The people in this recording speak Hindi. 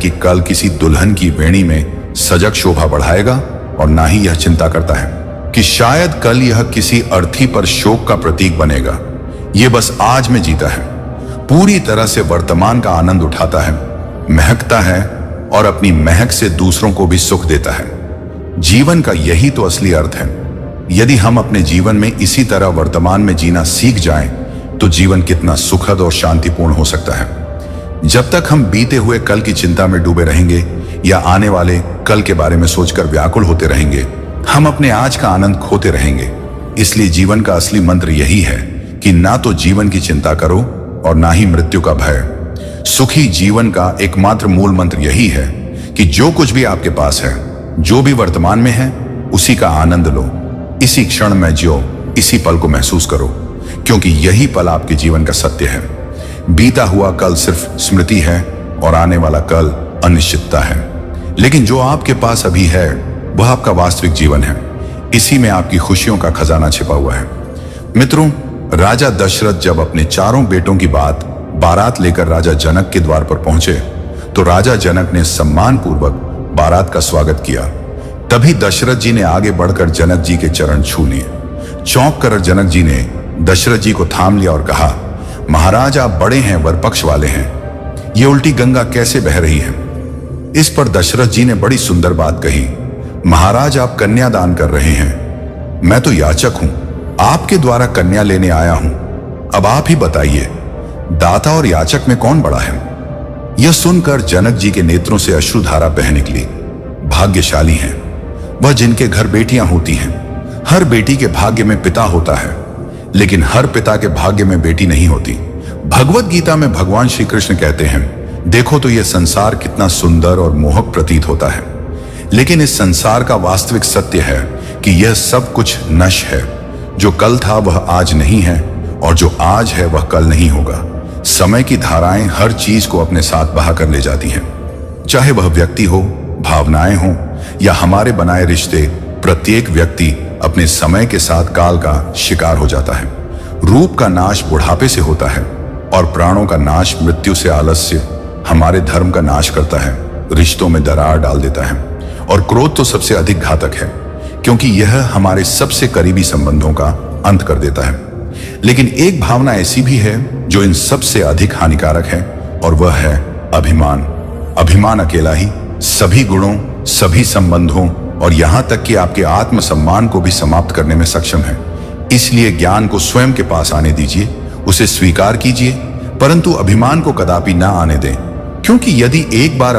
कि कल किसी दुल्हन की वेणी में सजग शोभा बढ़ाएगा, और ना ही यह चिंता करता है कि शायद कल यह किसी अर्थी पर शोक का प्रतीक बनेगा। यह बस आज में जीता है, पूरी तरह से वर्तमान का आनंद उठाता है, महकता है और अपनी महक से दूसरों को भी सुख देता है। जीवन का यही तो असली अर्थ है। यदि हम अपने जीवन में इसी तरह वर्तमान में जीना सीख जाएं, तो जीवन कितना सुखद और शांतिपूर्ण हो सकता है। जब तक हम बीते हुए कल की चिंता में डूबे रहेंगे या आने वाले कल के बारे में सोचकर व्याकुल होते रहेंगे, हम अपने आज का आनंद खोते रहेंगे। इसलिए जीवन का असली मंत्र यही है कि ना तो जीवन की चिंता करो और ना ही मृत्यु का भय। सुखी जीवन का एकमात्र मूल मंत्र यही है कि जो कुछ भी आपके पास है, जो भी वर्तमान में है, उसी का आनंद लो। इसी क्षण में जियो, इसी पल को महसूस करो, क्योंकि यही पल आपके जीवन का सत्य है। बीता हुआ कल सिर्फ स्मृति है और आने वाला कल अनिश्चितता है। लेकिन जो आपके पास अभी है वह आपका वास्तविक जीवन है। इसी में आपकी खुशियों का खजाना छिपा हुआ है। मित्रों, राजा दशरथ जब अपने चारों बेटों की बारात लेकर राजा जनक के द्वार पर पहुंचे, तो राजा जनक ने सम्मान पूर्वक बारात का स्वागत किया। तभी दशरथ जी ने आगे बढ़कर जनक जी के चरण छू लिए। चौंक कर जनक जी ने दशरथ जी को थाम लिया और कहा, महाराज आप बड़े हैं, वर पक्ष वाले हैं, ये उल्टी गंगा कैसे बह रही है? इस पर दशरथ जी ने बड़ी सुंदर बात कही, महाराज आप कन्या दान कर रहे हैं, मैं तो याचक हूं, आपके द्वारा कन्या लेने आया हूं। अब आप ही बताइए, दाता और याचक में कौन बड़ा है? यह सुनकर जनक जी के नेत्रों से अश्रुधारा बह निकली। भाग्यशाली हैं वह जिनके घर बेटियां होती हैं। हर बेटी के भाग्य में पिता होता है, लेकिन हर पिता के भाग्य में बेटी नहीं होती। भगवत गीता में भगवान श्री कृष्ण कहते हैं, देखो तो यह संसार कितना सुंदर और मोहक प्रतीत होता है, लेकिन इस संसार का वास्तविक सत्य है कि यह सब कुछ नश्वर है। जो कल था वह आज नहीं है, और जो आज है वह कल नहीं होगा। समय की धाराएं हर चीज को अपने साथ बहा कर ले जाती हैं, चाहे वह व्यक्ति हो, भावनाएं हो या हमारे बनाए रिश्ते। प्रत्येक व्यक्ति अपने समय के साथ काल का शिकार हो जाता है। रूप का नाश बुढ़ापे से होता है और प्राणों का नाश मृत्यु से। आलस्य हमारे धर्म का नाश करता है, रिश्तों में दरार डाल देता है, और क्रोध तो सबसे अधिक घातक है, क्योंकि यह हमारे सबसे करीबी संबंधों का अंत कर देता है। लेकिन एक भावना ऐसी भी है जो इन सबसे अधिक हानिकारक है, और वह है अभिमान। अभिमान अकेला ही सभी गुणों, सभी संबंधों और यहां तक कि आपके आत्मसम्मान को भी समाप्त करने में सक्षम है। इसलिए ज्ञान को स्वयं के पास आने दीजिए, उसे स्वीकार कीजिए, परंतु अभिमान को कदापि ना आने दें, क्योंकि यदि एक बार